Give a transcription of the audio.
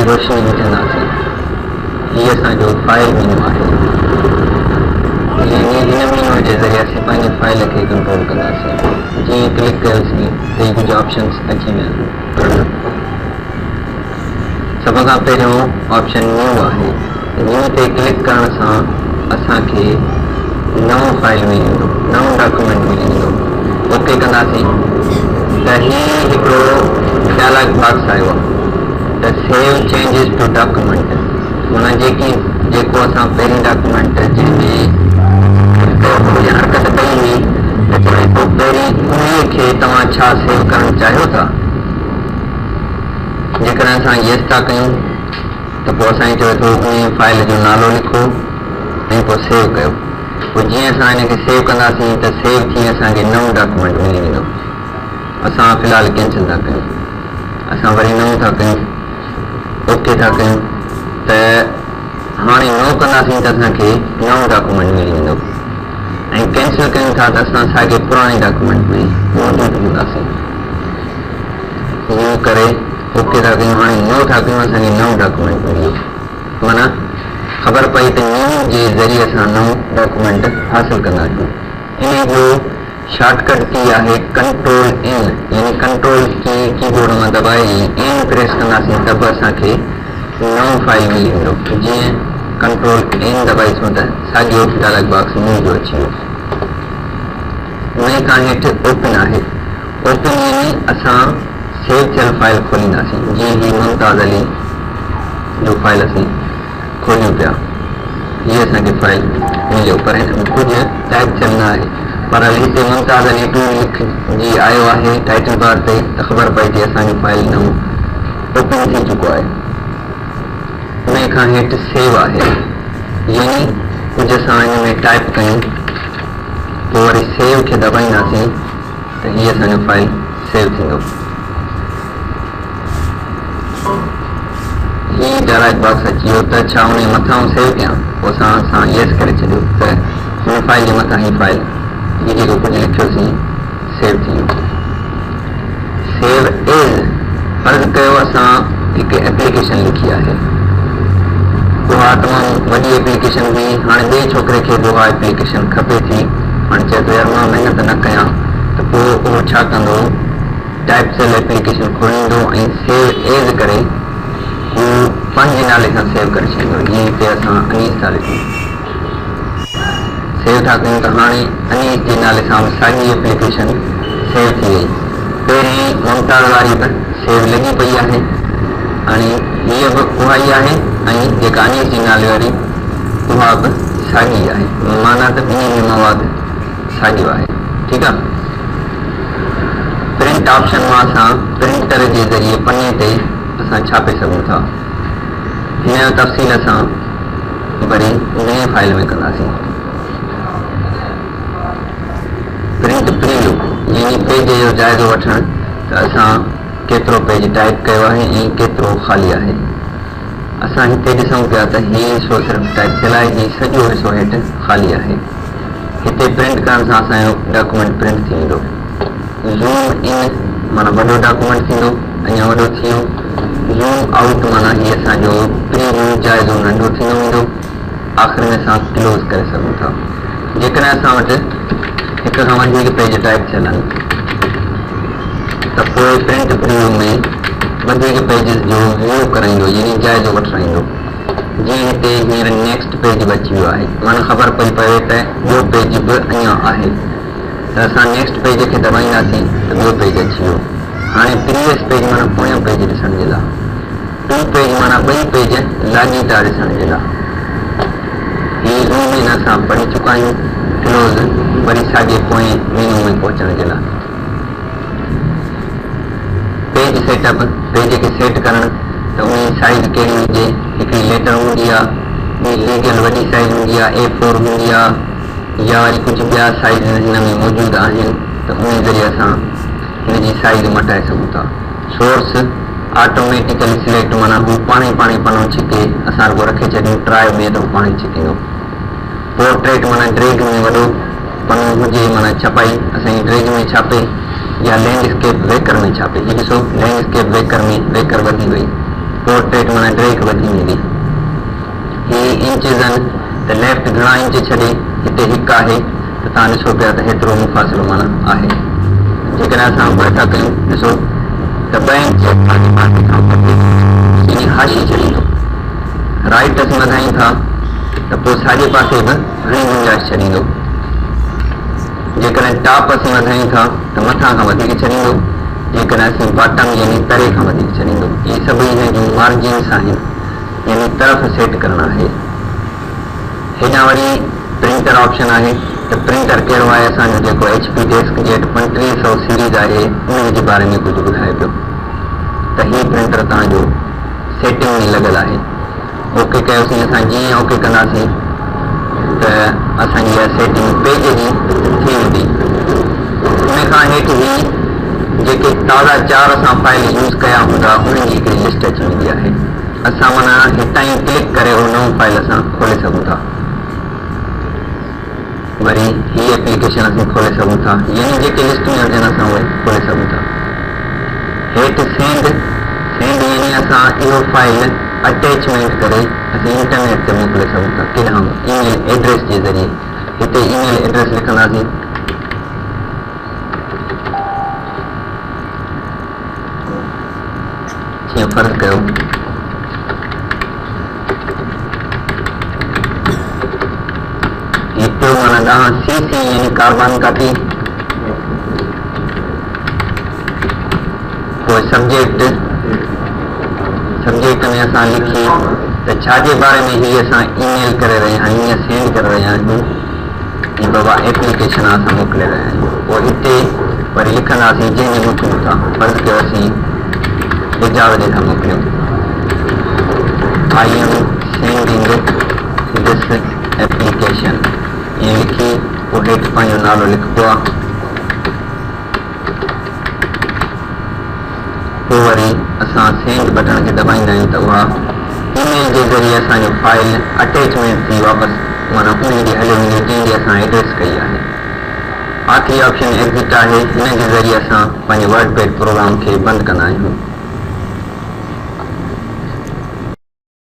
रोशनी विझंदासीं। हीअ असांजो फाइल मेन्यू आहे। हिन मेन्यू जे ज़रिए असीं पंहिंजी फाइल खे कंट्रोल कंदासीं। जीअं क्लिक कयोसीं त कुझु ऑप्शन्स अची विया आहिनि। सभ खां पहिरियों ऑप्शन न्यू आहे। न्यू ते क्लिक करण सां असांखे नओं फाइल मिली वेंदो, नओं डॉक्यूमेंट मिली वेंदो। ओके कंदासीं त हीउ हिकिड़ो डायलॉग बॉक्स आयो आहे त सेव चेंजिस टू डॉक्यूमेंट। माना जेको असां पहिरीं डॉक्यूमेंट जंहिंमें हरकत कई हुई त चए थो पहिरीं उन्हीअ खे तव्हां छा सेव करणु चाहियो था। जेकॾहिं असां येस था कयूं त पोइ असांखे चए थो उन फाइल जो नालो लिखो ऐं पोइ सेव कयो। पोइ जीअं असां हिनखे सेव कंदासीं त सेव थी असांखे नओं डॉक्यूमेंट मिली वेंदो। असां फ़िलहालु कैंसिल था कयूं, असां वरी नओं था कयूं, ओके था कयूं त हाणे नओं कंदासीं त असांखे नओं डॉक्यूमेंट मिली वेंदो। ऐं कैंसिल कयूं था त असां असांखे पुराणे डॉक्यूमेंट में मौजूदु हूंदासीं। ईअं करे ओके था कयूं, हाणे नओं था कयूं, असांखे नओं डॉक्यूमेंट मिली वियो। माना ख़बर पई त न्यू जे ज़रिए असां नओं डॉक्यूमेंट हासिलु कंदा आहियूं। इन जो शॉर्टकट की आहे कंट्रोल एन, यानी कंट्रोल की कीबोर्ड में दबाए एन प्रेस कंदासीं त बि असांखे नओं फाइल मिली वेंदो। जीअं कंट्रोल एन दबाईसूं त साॻियो डायलॉग बॉक्स न्यू जो अची वियो। उन खां हेठि ओपन आहे। ओपन यानी असां सेव थियल फाइल खोलींदासीं। जीअं ही मुमताज़ अली जो फाइल असीं खोलियूं पिया, हीअ असांखे फाइल मिलियो, पर हिन में कुझु टाइप थियल न आहे। पर हिते मुमताज़ अली 2 लिख जी आयो आहे टाइटल बार ते, त ख़बर पई कि असांजी फाइल नओं ओपन थी चुको आहे। उन खां हेठि सेव आहे, यानी कुझु असां हिन में टाइप कयूं पोइ वरी सेव खे दबाईंदासीं त हीअ असांजो फाइल सेव थींदो। हीअ डायलॉग बॉक्स अची वियो त छा उन मथां सेव कयां। पोइ असां येस करे छॾियो त हुन फाइल जे मथां ही फाइल हीअ जेको कुझु लिखियोसीं सेव थी वियो। सेव एज़ फर्ज़ कयो असां हिकु एप्लीकेशन लिखी आहे, उहा तमामु वॾी एप्लीकेशन हुई। हाणे ॿिए छोकिरे खे बि उहा एप्लीकेशन खपे थी। हाणे चए थो यार मां महिनत न कयां, त पोइ उहो छा कंदो, टाइप थियल एप्लीकेशन खोलींदो ऐं सेव एज़ करे हू पंहिंजे नाले सां सेव करे छॾींदो। जीअं हिते असां अनीस था लिखूं, सेव था कयूं त हाणे अनीस जे नाले सां साॻी एप्लीकेशन सेव थी वई। पहिरीं मुमताज़ वारी बि सेव लॻी पई आहे, हाणे हीअ बि उहा ई आहे ऐं जेका अनीस जे नाले वारी उहा बि साॻी आहे। माना त ॿिन्ही में मवाद साॻियो आहे। ठीकु आहे। प्रिंट ऑप्शन मां असां प्रिंटर जे ज़रिए पने ते असां छापे सघूं था। हिन जो तफ़सील असां वरी नए फाइल में कंदासीं। प्रिंट प्रीव्यू यानी पेज जो जाइज़ो वठणु त असां केतिरो पेज टाइप कयो आहे ऐं केतिरो ख़ाली आहे। असां हिते ॾिसूं पिया त हीअ हिसो सिर्फ़ु टाइप थियल आहे, हीअ सॼो हिसो हेठि ख़ाली आहे। हिते प्रिंट करण सां असांजो डॉक्यूमेंट प्रिंट थी वेंदो। ज़ूम इन माना वॾो डॉक्यूमेंट थींदो, अञा वॾो थी वियो। ज़ूम आउट माना हीअ असांजो प्रीव्यू जाइज़ो नंढो थींदो वेंदो। आख़िर में असां क्लोज़ करे सघूं था। जेकॾहिं असां वटि हिक खां वधीक पेज टाइप थियल आहिनि त पोइ प्रिंट प्रीव्यू में वधीक पेजिस जो व्यू कराईंदो, यानी जाइज़ो वठाईंदो। जीअं हिते हींअर नेक्स्ट पेज बि अची वियो आहे, माना ख़बर पई पवे त ॿियो पेज बि अञा आहे, त असां नेक्स्ट पेज खे दबाईंदासीं त ॿियो पेज अची वियो। हाणे प्रीवियस पेज माना पोयों पेज ॾिसण जे लाइ, टू पेज माना ॿई पेज लाॻीता ॾिसण जे लाइ। हीअ ज़ूम असां पढ़ी चुका आहियूं। क्लोज़ वरी साॻे पोएं मेनू में पहुचण जे लाइ। पेज सेटअप पेज खे सेट करणु त उन साइज़ कहिड़ी हुजे। हिकिड़ी लेटर हूंदी आहे, ॿी लीगल वॾी साइज़ हूंदी आहे, A4 हूंदी आहे, या वरी कुझु ॿिया साइज़ हिन में मौजूदु आहिनि त उन ज़रिए असां हिन जी साइज़ मटाए सघूं था। सोर्स ऑटोमेटिकली सिलेक्ट माना हू पाणे पनो छिके, असां रुगो रखे छॾियूं ट्राई में त हू पाणे छिकींदो। पोर्ट्रेट माना ड्रैग में वॾो पनो हुजे, माना छपाई असांजी ड्रैग में छापे या लैंडस्केप वेकर में छापे। हीअ ॾिसो लैंडस्केप वेकर में वेकर वधी वई, पोर्ट्रेट माना ड्रेक वधी मिली। ही इंचिस आहिनि त लेफ्ट घणा इंच छॾे हिते हिकु आहे त तव्हां ॾिसो पिया त हेतिरो मुफ़ासिलो माना आहे। जेकॾहिं असां ॿ था कयूं ॾिसो त 2 इंच पंहिंजे पासे खां मथे हाशी छॾींदो। राइट असीं वधायूं था त पोइ साॼे पासे बि घणी गुंजाइश छॾींदो। जेकॾहिं टॉप असीं वधायूं था त मथां खां वधीक छॾींदो। जेकॾहिं असीं बॉटम यानी तरे खां वधीक छॾींदो। इहे सभई हिन जूं मार्जिन्स आहिनि, यानी तरफ़ सेट करणु आहे। हेॾां वरी प्रिंटर ऑप्शन आहे त प्रिंटर कहिड़ो आहे असांजो जेको HP डेस्कजेट 3500 सीरीज़ आहे उन जे बारे में कुझु ॿुधाए पियो त हीउ प्रिंटर तव्हांजो सेटिंग में लॻल आहे। ओके कयोसीं असां, जीअं ओके कंदासीं त असांजी इहा सेटिंग पेज जी थी वेंदी। उन खां हेठि ई जेके ताज़ा 4 असां फाइल यूज़ कया हूंदा उन्हनि जी हिकिड़ी लिस्ट अची वेंदी आहे। असां माना हितां ई क्लिक करे उहो नओं फाइल असां खोले सघूं था। वरी हीअ एप्लीकेशन असीं खोले सघूं था, यानी जेके लिस्ट में हुजनि असां उहे खोले सघूं था। हेठि सेंड यानी असां इहो फाइल अटैचमेंट करे असीं इंटरनेट ते मोकिले सघूं था केॾांहुं ईमेल एड्रेस जे ज़रिए। हिते ईमेल एड्रेस लिखंदासीं, जीअं फ़र्ज़ु कयो हिते माना ॾांहुं CC यानी कार्बन कापी, पोइ सब्जेक्ट में असां लिखी त छाजे बारे में हीअ असां ईमेल करे रहिया आहियूं या सेंड करे रहिया आहियूं, हीअ बाबा एप्लीकेशन असां मोकिले रहिया आहियूं। पोइ हिते वरी लिखंदासीं जंहिंजे मोकिलियूं था। फ़र्ज़ु कयो असीं इजाज़त जे था मोकिलियूं, I am sending this application ईअं लिखी पोइ हेठि पंहिंजो नालो लिखिबो आहे। पोइ वरी असां सेंड बटन खे दॿाईंदा आहियूं त उहा ईमेल जे ज़रिए असांजो फाइल अटैचमेंट थी वापसि माना उन ॾे हली वेंदी जंहिं ॾे असां एड्रेस कई आहे। आख़िरी ऑप्शन एग्ज़िट आहे, हिन जे ज़रिए असां पंहिंजे वर्ड पैड प्रोग्राम खे बंदि कंदा आहियूं।